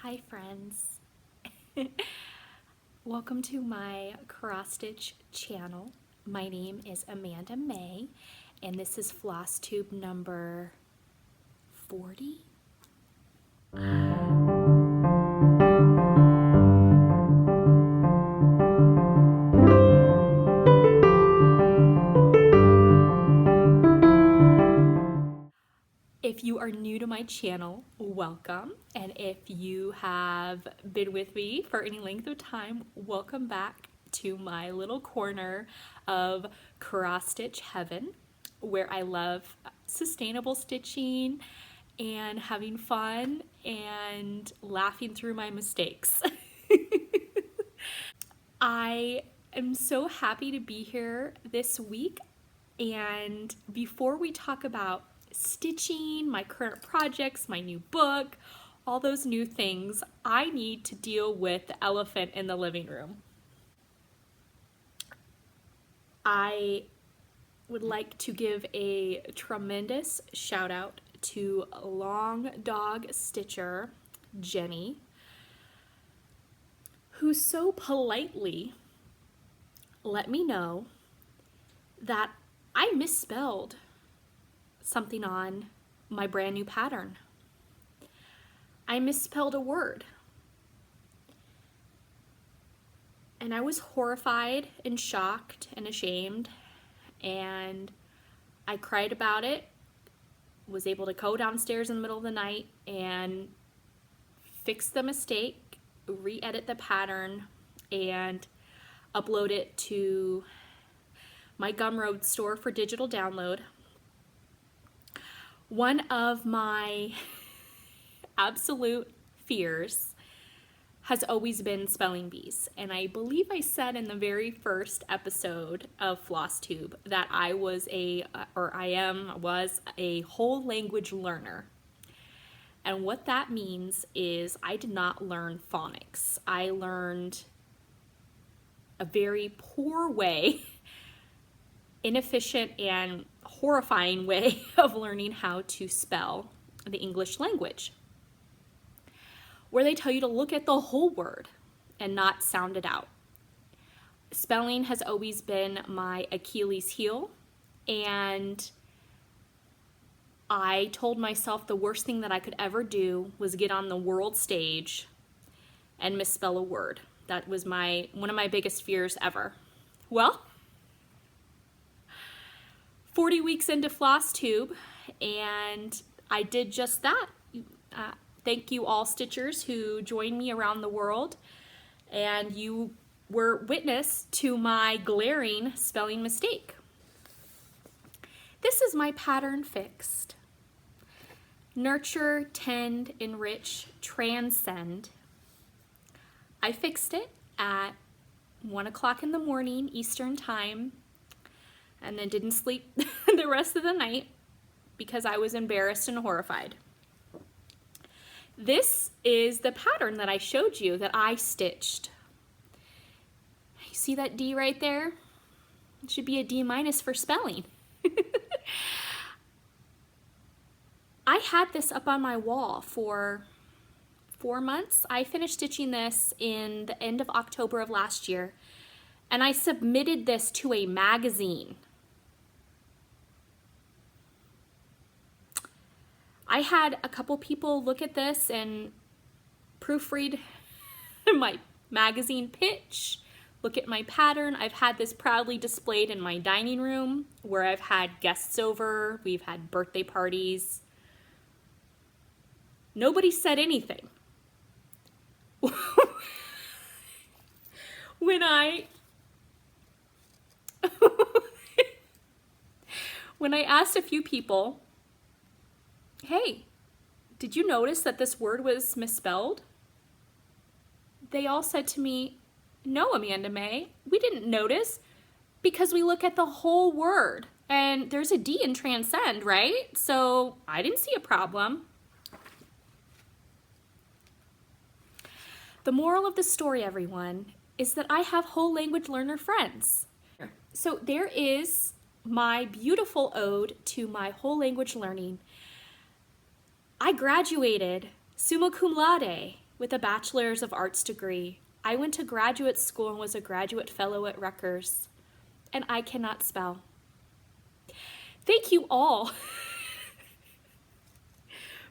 Hi friends, welcome to my cross stitch channel. My name is Amanda May and this is Flosstube number 40. If you are new to my channel, welcome. And if you have been with me for any length of time, welcome back to my little corner of cross stitch heaven, where I love sustainable stitching and having fun and laughing through my mistakes. I am so happy to be here this week. And before we talk about stitching, my current projects, my new book, all those new things, I need to deal with the elephant in the living room. I would like to give a tremendous shout out to Long Dog Stitcher Jenny, who so politely let me know that I misspelled something on my brand new pattern. I misspelled a word. And I was horrified and shocked and ashamed, and I cried about it, was able to go downstairs in the middle of the night and fix the mistake, re-edit the pattern, and upload it to my Gumroad store for digital download. One of my absolute fears has always been spelling bees, and I believe I said in the very first episode of Flosstube that I was a whole language learner. And what that means is I did not learn phonics. I learned a very poor way, inefficient and horrifying way of learning how to spell the English language, where they tell you to look at the whole word and not sound it out. Spelling has always been my Achilles heel, and I told myself the worst thing that I could ever do was get on the world stage and misspell a word. That was one of my biggest fears ever. Well, 40 weeks into Flosstube, and I did just that. Thank you all stitchers who joined me around the world, and you were witness to my glaring spelling mistake. This is my pattern fixed. Nurture, tend, enrich, transcend. I fixed it at 1 o'clock in the morning Eastern time, and then didn't sleep the rest of the night because I was embarrassed and horrified. This is the pattern that I showed you that I stitched. You see that D right there? It should be a D- for spelling. I had this up on my wall for 4 months. I finished stitching this in the end of October of last year, and I submitted this to a magazine. I had a couple people look at this and proofread my magazine pitch, look at my pattern. I've had this proudly displayed in my dining room where I've had guests over, we've had birthday parties. Nobody said anything. When I asked a few people, hey, did you notice that this word was misspelled? They all said to me, no, Amanda May, we didn't notice because we look at the whole word and there's a D in transcend, right? So I didn't see a problem. The moral of the story, everyone, is that I have whole language learner friends. So there is my beautiful ode to my whole language learning. I graduated summa cum laude with a Bachelor's of Arts degree. I went to graduate school and was a graduate fellow at Rutgers. And I cannot spell. Thank you all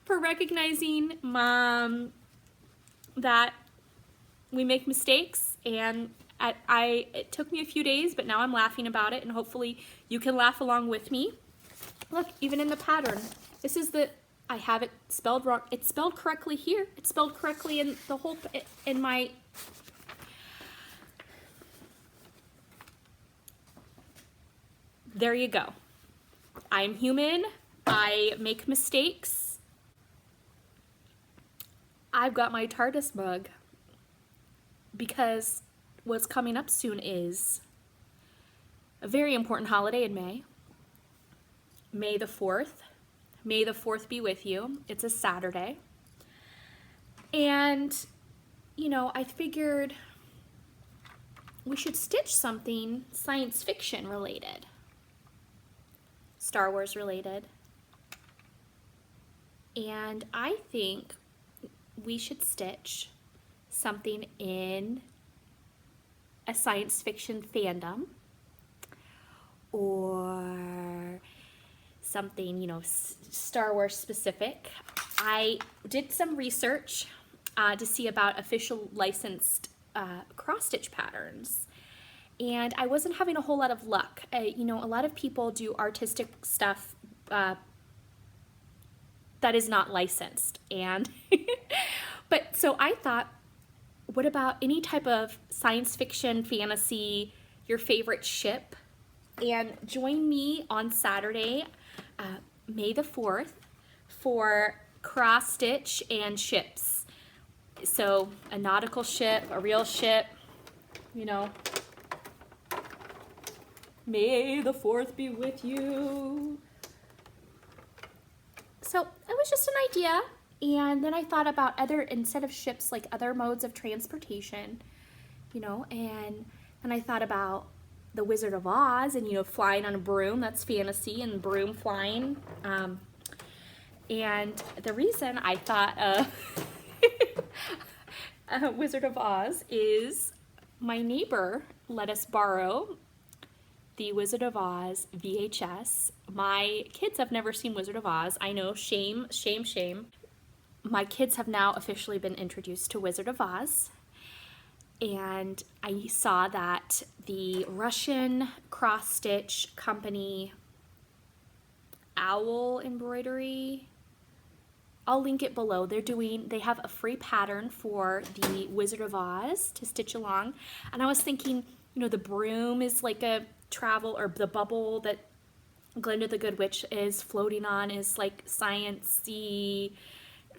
for recognizing that we make mistakes, and it took me a few days, but now I'm laughing about it, and hopefully you can laugh along with me. Look, even in the pattern, this is I have it spelled wrong. It's spelled correctly here. It's spelled correctly in the whole, in my, there you go. I'm human. I make mistakes. I've got my TARDIS mug because what's coming up soon is a very important holiday in May. May the 4th. May the 4th be with you. It's a Saturday. And, you know, I figured we should stitch something science fiction related. Star Wars related. And I think we should stitch something in a science fiction fandom, or something, you know, Star Wars specific. I did some research to see about official licensed cross-stitch patterns, and I wasn't having a whole lot of luck. You know, a lot of people do artistic stuff that is not licensed, and but so I thought, what about any type of science fiction, fantasy, your favorite ship? And join me on Saturday, May the 4th, for cross stitch and ships. So a nautical ship, a real ship, you know. May the 4th be with you. So it was just an idea. And then I thought about instead of ships, like other modes of transportation, you know, and then I thought about the Wizard of Oz and, you know, flying on a broom, that's fantasy, and broom flying. And the reason I thought Wizard of Oz is my neighbor let us borrow the Wizard of Oz VHS. My kids have never seen Wizard of Oz. I know, shame, shame, shame. My kids have now officially been introduced to Wizard of Oz, and I saw that the Russian cross-stitch company, Owl Embroidery, I'll link it below. They have a free pattern for the Wizard of Oz to stitch along, and I was thinking, you know, the broom is like a travel, or the bubble that Glinda the Good Witch is floating on is like science-y,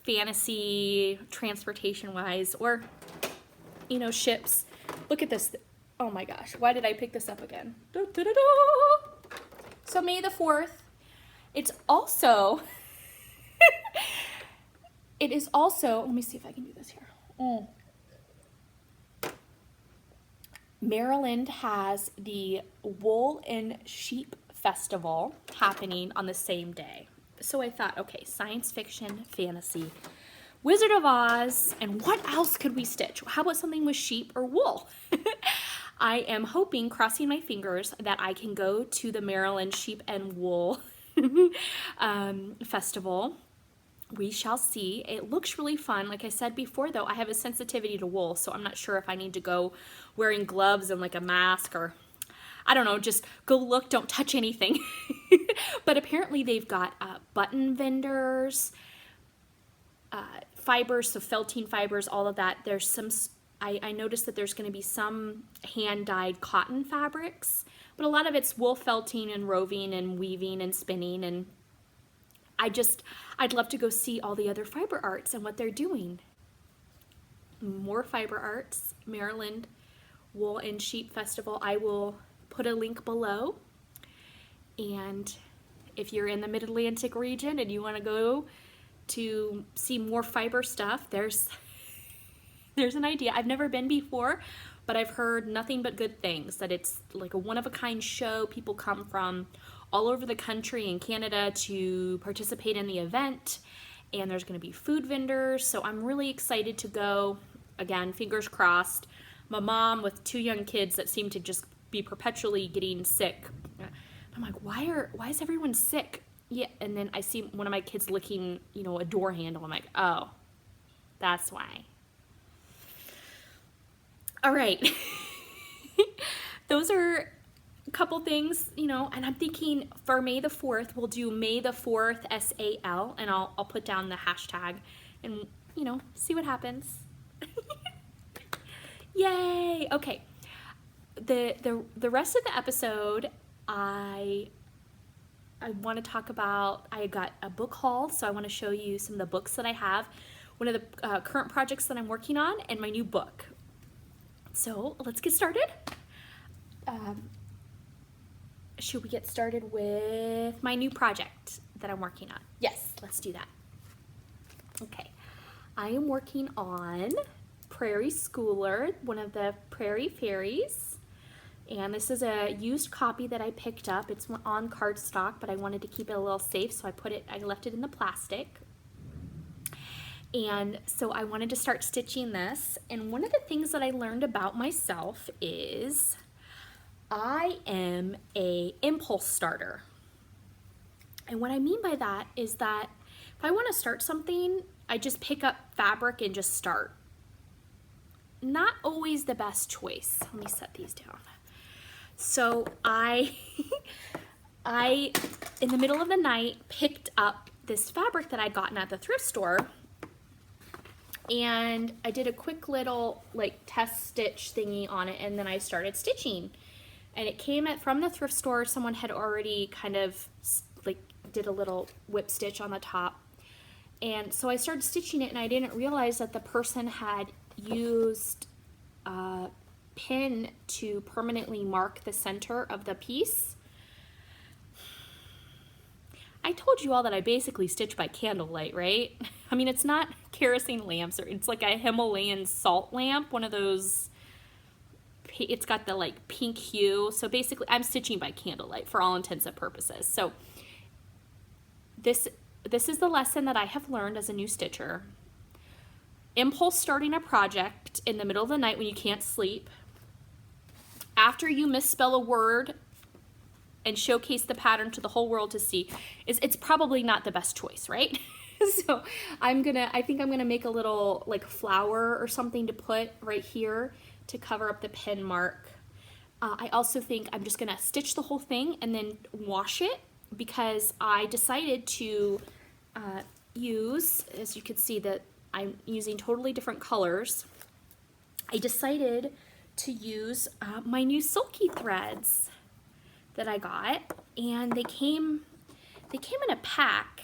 fantasy, transportation-wise, or, you know, ships. Look at this. Oh my gosh, why did I pick this up again? Da, da, da, da. So May the 4th, it's also, it is also, let me see if I can do this here. Maryland has the Wool and Sheep Festival happening on the same day. So I thought, okay, science fiction, fantasy, Wizard of Oz, and what else could we stitch? How about something with sheep or wool? I am hoping, crossing my fingers, that I can go to the Maryland Sheep and Wool Festival. We shall see. It looks really fun. Like I said before, though, I have a sensitivity to wool, so I'm not sure if I need to go wearing gloves and like a mask, or I don't know, just go look, don't touch anything. But apparently they've got button vendors, fibers, so felting fibers, all of that. There's some, I noticed that there's going to be some hand-dyed cotton fabrics, but a lot of it's wool felting and roving and weaving and spinning, and I'd love to go see all the other fiber arts and what they're doing. More fiber arts, Maryland Wool and Sheep Festival. I will put a link below, and if you're in the Mid-Atlantic region and you want to go to see more fiber stuff, there's an idea. I've never been before, but I've heard nothing but good things, that it's like a one-of-a-kind show. People come from all over the country and Canada to participate in the event, and there's going to be food vendors. So I'm really excited to go. Again, fingers crossed. My mom with 2 young kids that seem to just be perpetually getting sick. I'm like, why is everyone sick? Yeah, and then I see one of my kids licking, you know, a door handle. I'm like, oh, that's why. All right. Those are a couple things, you know, and I'm thinking for May the 4th, we'll do maythefourthsal, and I'll put down the hashtag and, you know, see what happens. Yay! Okay. The rest of the episode, I want to talk about, I got a book haul, so I want to show you some of the books that I have, one of the current projects that I'm working on, and my new book. So let's get started. Should we get started with my new project that I'm working on? Yes, let's do that. Okay, I am working on Prairie Schooler, one of the Prairie Fairies. And this is a used copy that I picked up. It's on cardstock, but I wanted to keep it a little safe, so I left it in the plastic. And so I wanted to start stitching this. And one of the things that I learned about myself is I am a impulse starter. And what I mean by that is that if I want to start something, I just pick up fabric and just start. Not always the best choice. Let me set these down. So I in the middle of the night picked up this fabric that I'd gotten at the thrift store, and I did a quick little like test stitch thingy on it, and then I started stitching. And it came from the thrift store. Someone had already kind of like did a little whip stitch on the top. And so I started stitching it, and I didn't realize that the person had used a pin to permanently mark the center of the piece. I told you all that I basically stitch by candlelight, right? I mean, it's not kerosene lamps, or it's like a Himalayan salt lamp, one of those. It's got the like pink hue. So basically I'm stitching by candlelight for all intents and purposes. So this is the lesson that I have learned as a new stitcher. Impulse starting a project in the middle of the night when you can't sleep. After you misspell a word and showcase the pattern to the whole world to see, it's probably not the best choice, right? So I think I'm gonna make a little like flower or something to put right here to cover up the pin mark. I also think I'm just gonna stitch the whole thing and then wash it, because I decided to use, as you can see that I'm using totally different colors. I decided to use my new Sulky threads that I got, and they came in a pack,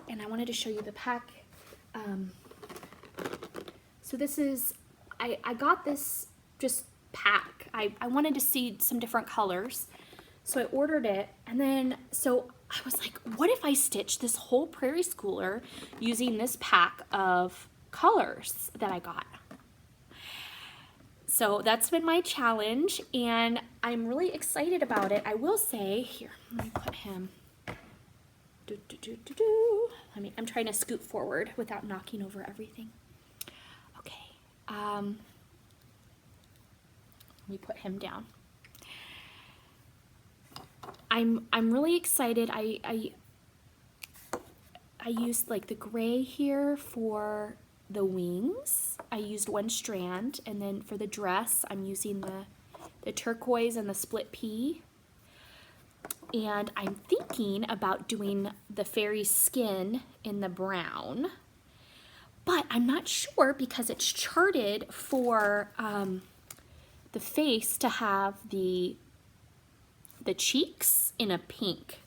and I wanted to show you the pack. So this is, I got this just pack. I wanted to see some different colors, so I ordered it, and then so I was like, what if I stitch this whole Prairie Schooler using this pack of colors that I got? So that's been my challenge, and I'm really excited about it. I will say, here, let me put him. I'm trying to scoot forward without knocking over everything. Okay. Let me put him down. I'm really excited. I used like the gray here for the wings. I used one strand, and then for the dress I'm using the turquoise and the split pea. And I'm thinking about doing the fairy skin in the brown, but I'm not sure because it's charted for the face to have the cheeks in a pink.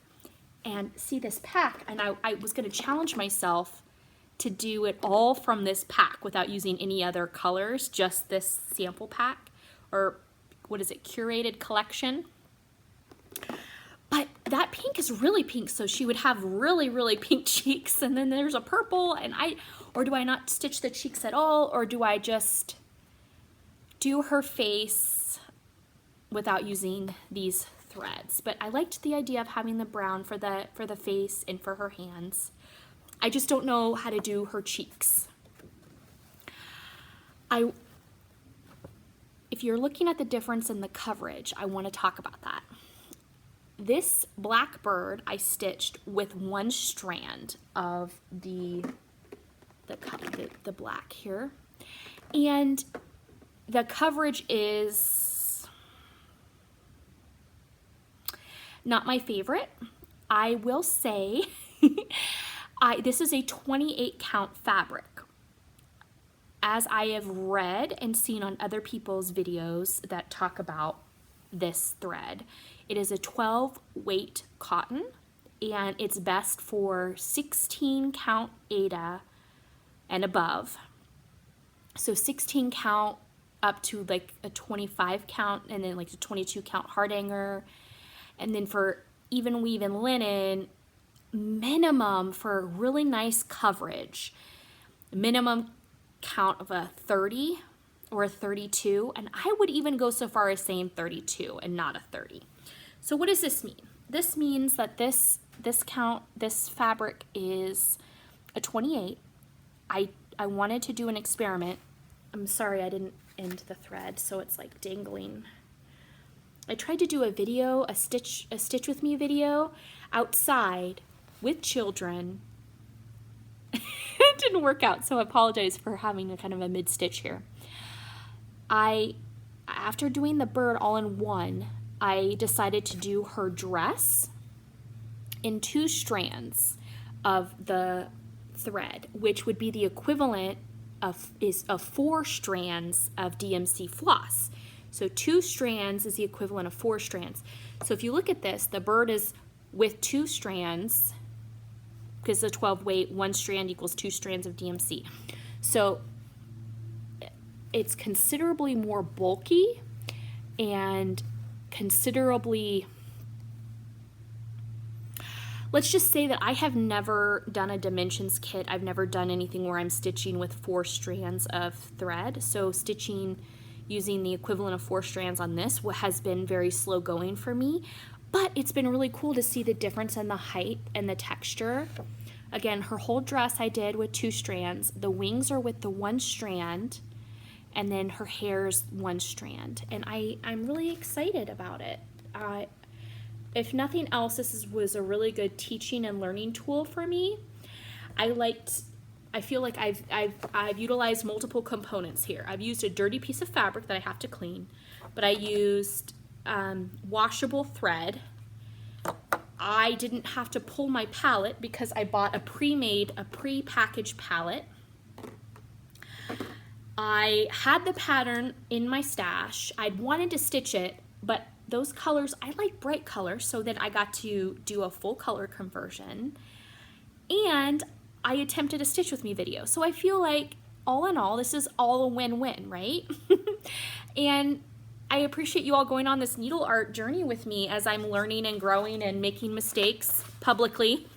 And see this pack, and I was going to challenge myself to do it all from this pack without using any other colors, just this sample pack, or what is it, curated collection. But that pink is really pink, so she would have really, really pink cheeks, and then there's a purple, and or do I not stitch the cheeks at all, or do I just do her face without using these threads? But I liked the idea of having the brown for the face and for her hands. I just don't know how to do her cheeks. If you're looking at the difference in the coverage, I want to talk about that. This black bird I stitched with one strand of the black here, and the coverage is not my favorite. I will say this is a 28 count fabric. As I have read and seen on other people's videos that talk about this thread, it is a 12 weight cotton, and it's best for 16 count Aida and above. So 16 count up to like a 25 count, and then like a 22 count hardanger. And then for even weave and linen, minimum for really nice coverage, minimum count of a 30 or a 32, and I would even go so far as saying 32 and not a 30. So what does this mean? This means that this fabric is a 28. I wanted to do an experiment. I'm sorry I didn't end the thread, so it's like dangling. I tried to do a video, a stitch with me video outside with children. It didn't work out, so I apologize for having a kind of a mid-stitch here. After doing the bird all in one, I decided to do her dress in 2 strands of the thread, which would be the equivalent of 4 strands of DMC floss. So 2 strands is the equivalent of 4 strands. So if you look at this, the bird is with 2 strands, because the 12 weight, 1 strand equals 2 strands of DMC. So it's considerably more bulky and considerably, let's just say that I have never done a dimensions kit. I've never done anything where I'm stitching with 4 strands of thread. So stitching using the equivalent of 4 strands on this has been very slow going for me. But it's been really cool to see the difference in the height and the texture. Again, her whole dress I did with 2 strands. The wings are with the 1 strand, and then her hair's 1 strand. And I'm really excited about it. If nothing else, this was a really good teaching and learning tool for me. I feel like I've utilized multiple components here. I've used a dirty piece of fabric that I have to clean, but I used washable thread. I didn't have to pull my palette because I bought a pre-packaged palette. I had the pattern in my stash. I'd wanted to stitch it, but those colors, I like bright colors, so then I got to do a full color conversion. And I attempted a Stitch With Me video. So I feel like all in all, this is all a win-win, right? And I appreciate you all going on this needle art journey with me as I'm learning and growing and making mistakes publicly.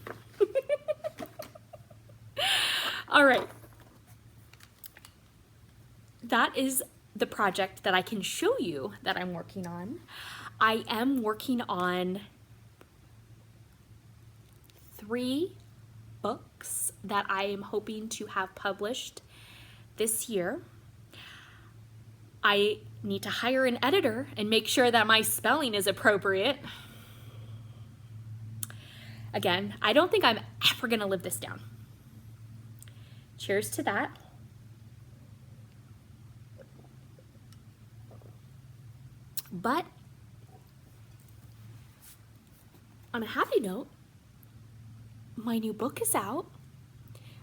All right. That is the project that I can show you that I'm working on. I am working on 3 books that I am hoping to have published this year. I need to hire an editor and make sure that my spelling is appropriate. Again, I don't think I'm ever gonna live this down. Cheers to that. But on a happy note, my new book is out.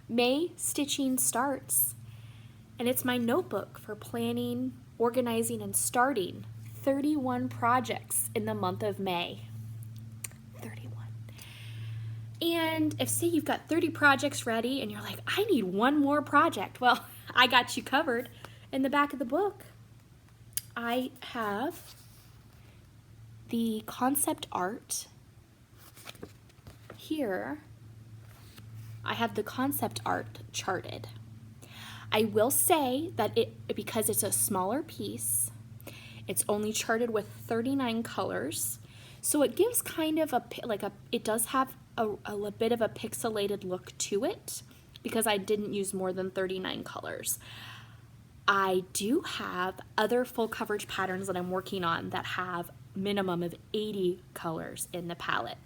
May stitching starts, and it's my notebook for planning, organizing, and starting 31 projects in the month of May. 31. And if, say, you've got 30 projects ready and you're like, I need one more project, well, I got you covered. In the back of the book, I have the concept art. Here, I have the concept art charted. I will say that because it's a smaller piece, it's only charted with 39 colors, so it gives kind of it does have a bit of a pixelated look to it because I didn't use more than 39 colors. I do have other full coverage patterns that I'm working on that have minimum of 80 colors in the palette.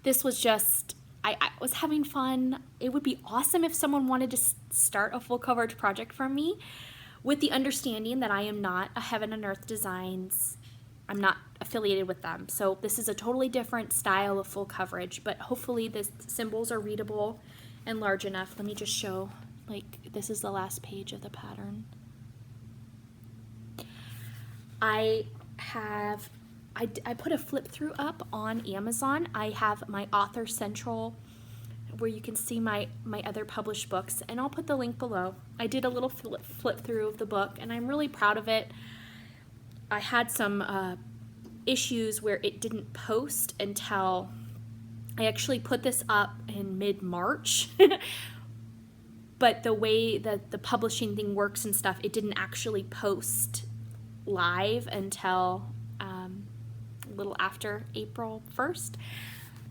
This was just, I was having fun. It would be awesome if someone wanted to start a full coverage project from me, with the understanding that I am not a Heaven and Earth Designs. I'm not affiliated with them. So this is a totally different style of full coverage, but hopefully the symbols are readable and large enough. Let me just show, like, this is the last page of the pattern. I put a flip through up on Amazon. I have my Author Central where you can see my other published books, and I'll put the link below. I did a little flip through of the book, and I'm really proud of it. I had some issues where it didn't post until I actually put this up in mid-March. But the way that the publishing thing works and stuff, it didn't actually post live until a little after April 1st.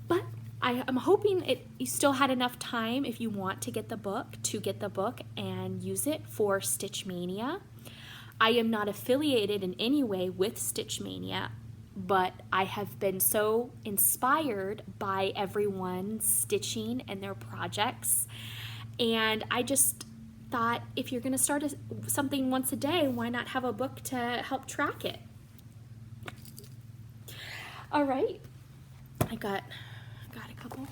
But I'm hoping you still had enough time, if you want to get the book, and use it for Stitch Maynia. I am not affiliated in any way with Stitch Maynia, but I have been so inspired by everyone's stitching and their projects. And I just thought, if you're going to start something once a day, why not have a book to help track it? All right, I got a couple.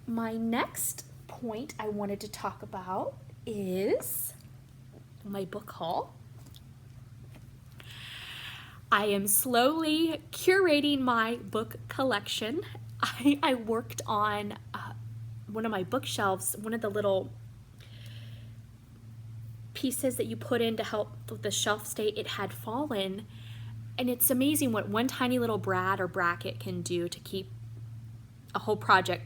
My next point I wanted to talk about is my book haul. I am slowly curating my book collection. I worked on one of my bookshelves, one of the little pieces that you put in to help the shelf stay, it had fallen. And it's amazing what one tiny little brad or bracket can do to keep a whole project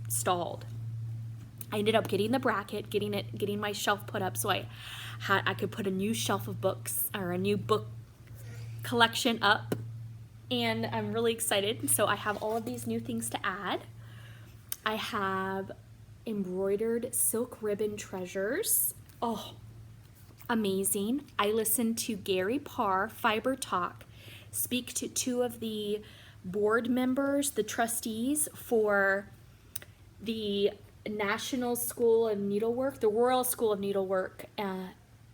stalled. I ended up getting the bracket, getting my shelf put up so I could put a new shelf of books, or a new book collection up, and I'm really excited. So I have all of these new things to add. I have embroidered silk ribbon treasures. Oh, amazing. I listened to Gary Parr, Fiber Talk, speak to two of the board members, the trustees for the National School of Needlework, the Royal School of Needlework,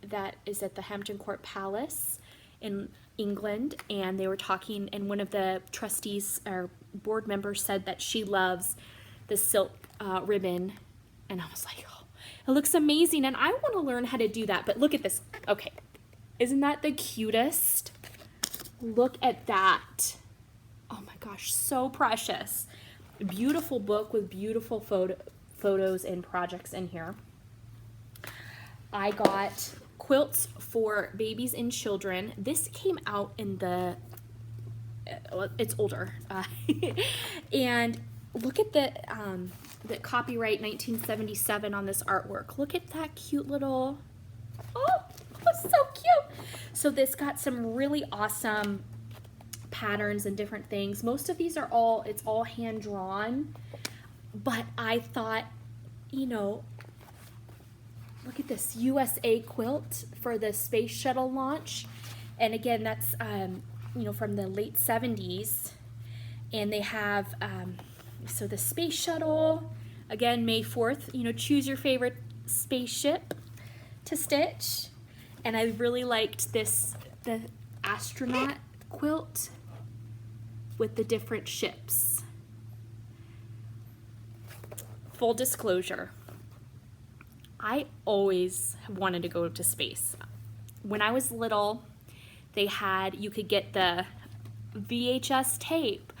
that is at the Hampton Court Palace in England. And they were talking, and one of the trustees or board members said that she loves the silk ribbon, and I was like, oh, it looks amazing, and I want to learn how to do that. But look at this. Okay, isn't that the cutest? Look at that. Oh my gosh, so precious. Beautiful book with beautiful photos and projects in here. I got quilts for babies and children. This came out in the, it's older, and look at the copyright 1977 on this artwork. Look at that cute little, oh, so cute. So this got some really awesome patterns and different things. Most of these are it's all hand drawn, but I thought, you know, look at this USA quilt for the space shuttle launch. And again, that's, you know, from the late 70s. And they have, so the space shuttle, again, May 4th, you know, choose your favorite spaceship to stitch. And I really liked this, the astronaut quilt with the different ships. Full disclosure, I always wanted to go to space. When I was little, you could get the VHS tape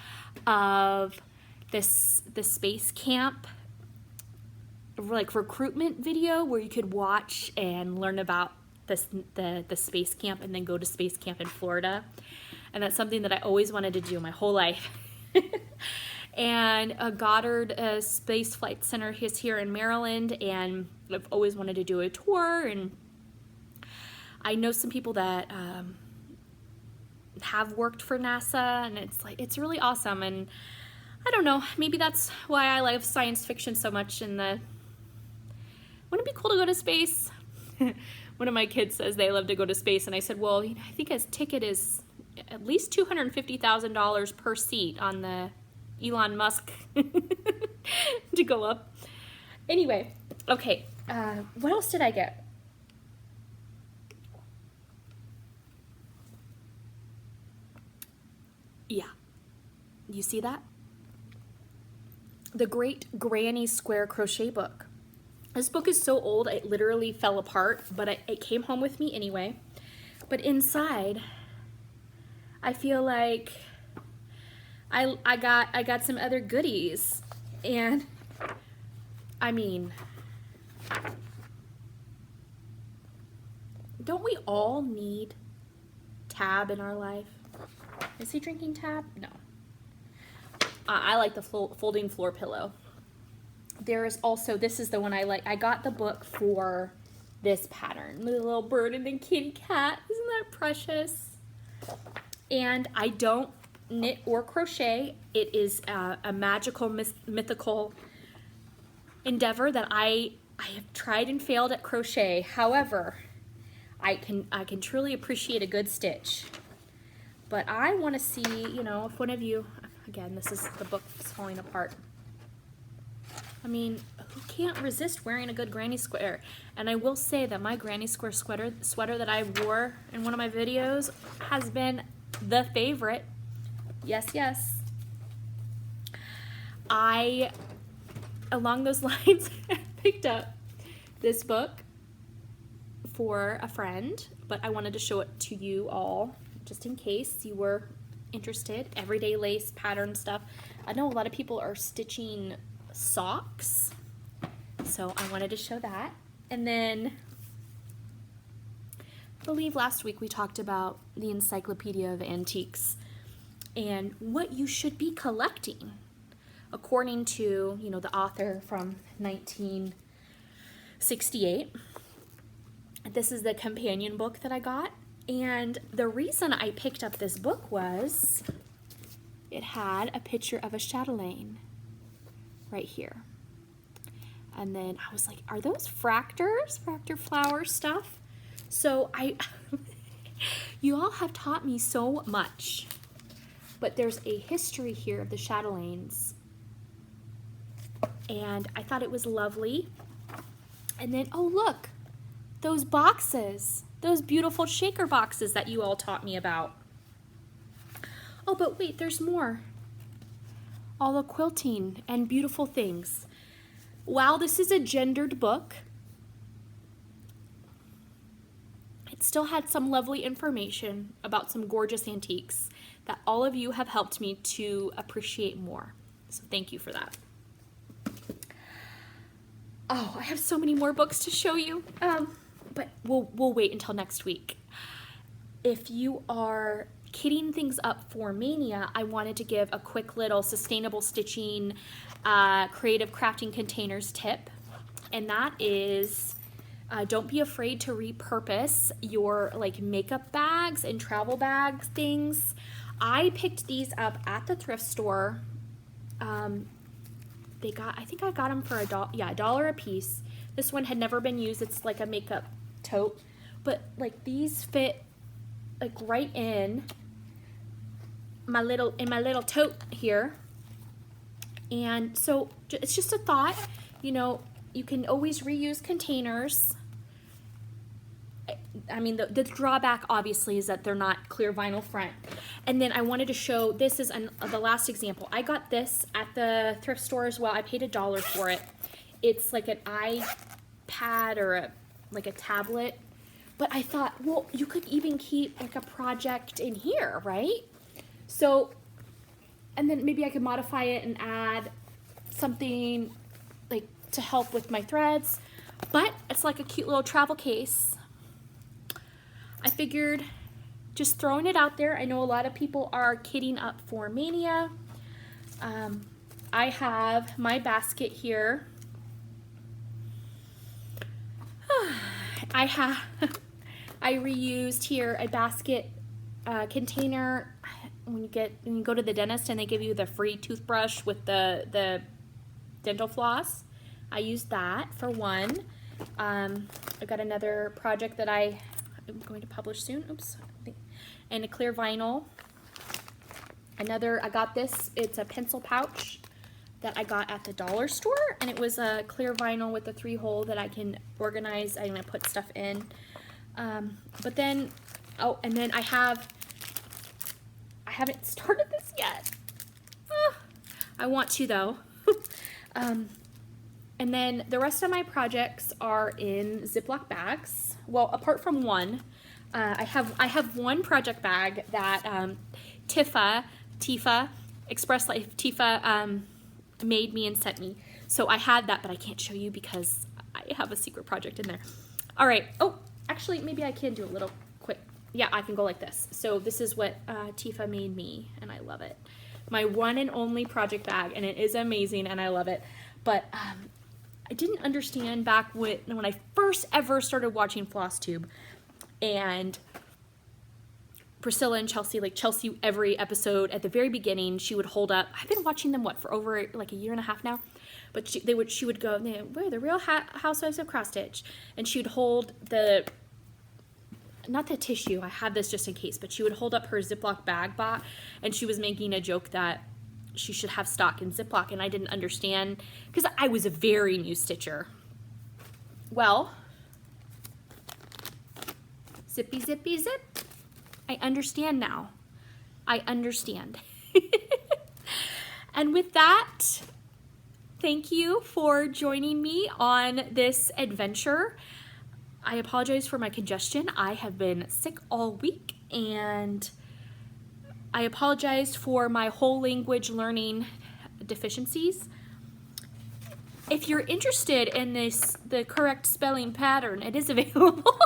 of the space camp, like recruitment video, where you could watch and learn about the space camp and then go to space camp in Florida. And that's something that I always wanted to do my whole life. And Goddard Space Flight Center is here in Maryland, and I've always wanted to do a tour. And I know some people that have worked for NASA, and it's really awesome. And I don't know, maybe that's why I love science fiction so much. And wouldn't it be cool to go to space? One of my kids says they love to go to space, and I said, well, you know, I think his ticket is at least $250,000 per seat on the Elon Musk to go up. Anyway, okay, what else did I get? Yeah, you see that? The Great Granny Square Crochet Book. This book is so old, it literally fell apart, but it came home with me anyway. But inside, I feel like I got some other goodies. And I mean, don't we all need Tab in our life? Is he drinking Tab? No. I like the folding floor pillow. There is also, this is the one I like. I got the book for this pattern. The little bird and the kitty cat. Isn't that precious? And I don't knit or crochet. It is a magical, mythical endeavor that I have tried and failed at crochet. However, I can truly appreciate a good stitch. But I want to see, you know, if one of you, again, this is the book falling apart. I mean, who can't resist wearing a good granny square? And I will say that my granny square sweater that I wore in one of my videos has been the favorite. Yes, yes. Along those lines, picked up this book for a friend, but I wanted to show it to you all just in case you were interested. Everyday lace pattern stuff. I know a lot of people are stitching socks, so I wanted to show that. And then I believe last week we talked about the Encyclopedia of Antiques and what you should be collecting according to, you know, the author from 1968. This is the companion book that I got, and the reason I picked up this book was it had a picture of a chatelaine right here. And then I was like, are those fractor flower stuff? So you all have taught me so much, but there's a history here of the chatelaines, and I thought it was lovely. And then, oh look, those boxes, those beautiful shaker boxes that you all taught me about. Oh, but wait, there's more. All the quilting and beautiful things. While this is a gendered book, it still had some lovely information about some gorgeous antiques that all of you have helped me to appreciate more. So thank you for that. Oh, I have so many more books to show you, but we'll wait until next week. If you are kitting things up for Maynia, I wanted to give a quick little sustainable stitching, creative crafting containers tip, and that is don't be afraid to repurpose your like makeup bags and travel bag things. I picked these up at the thrift store. I think I got them for $1 a piece. This one had never been used. It's like a makeup tote, but like these fit like right in my little tote here. And so it's just a thought, you know, you can always reuse containers. I mean, the drawback obviously is that they're not clear vinyl front. And then I wanted to show, this is the last example. I got this at the thrift store as well. I paid $1 for it. It's like an iPad or like a tablet. But I thought, well, you could even keep like a project in here, right? So, and then maybe I could modify it and add something like to help with my threads. But it's like a cute little travel case. I figured just throwing it out there. I know a lot of people are kitting up for Maynia. I have my basket here. I reused here a basket container. when you go to the dentist and they give you the free toothbrush with the dental floss. I used that for one. I got another project that I'm going to publish soon. Oops. And a clear vinyl. I got this. It's a pencil pouch that I got at the dollar store, and it was a clear vinyl with a 3-hole that I can organize. I'm gonna put stuff in. But then, oh, and then I haven't started this yet. I want to though. And then the rest of my projects are in Ziploc bags. Well, apart from one, I have one project bag that Tifa, Express Life Tifa made me and sent me. So I had that, but I can't show you because I have a secret project in there. All right. Oh, actually, maybe I can do a little quick. Yeah, I can go like this. So this is what Tifa made me, and I love it. My one and only project bag, and it is amazing, and I love it. But I didn't understand back when I first ever started watching Flosstube, and Priscilla and Chelsea, like Chelsea, every episode at the very beginning, she would hold up. I've been watching them for over like a year and a half now, but she would go, "We're the Real Housewives of Cross Stitch," and she would hold not the tissue. I had this just in case, but she would hold up her Ziploc bag bot, and she was making a joke that she should have stock in Ziploc, and I didn't understand because I was a very new stitcher. Well, zippy, zippy, zip. I understand now. I understand. And with that, thank you for joining me on this adventure. I apologize for my congestion. I have been sick all week, and I apologize for my whole language learning deficiencies. If you're interested in the correct spelling pattern, it is available.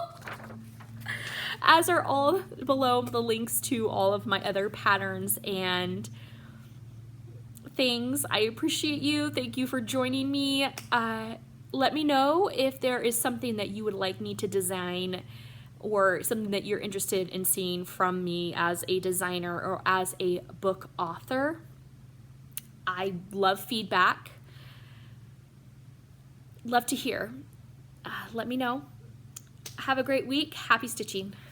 As are all below the links to all of my other patterns and things. I appreciate you. Thank you for joining me. Let me know if there is something that you would like me to design or something that you're interested in seeing from me as a designer or as a book author. I love feedback. Love to hear. Let me know. Have a great week. Happy stitching.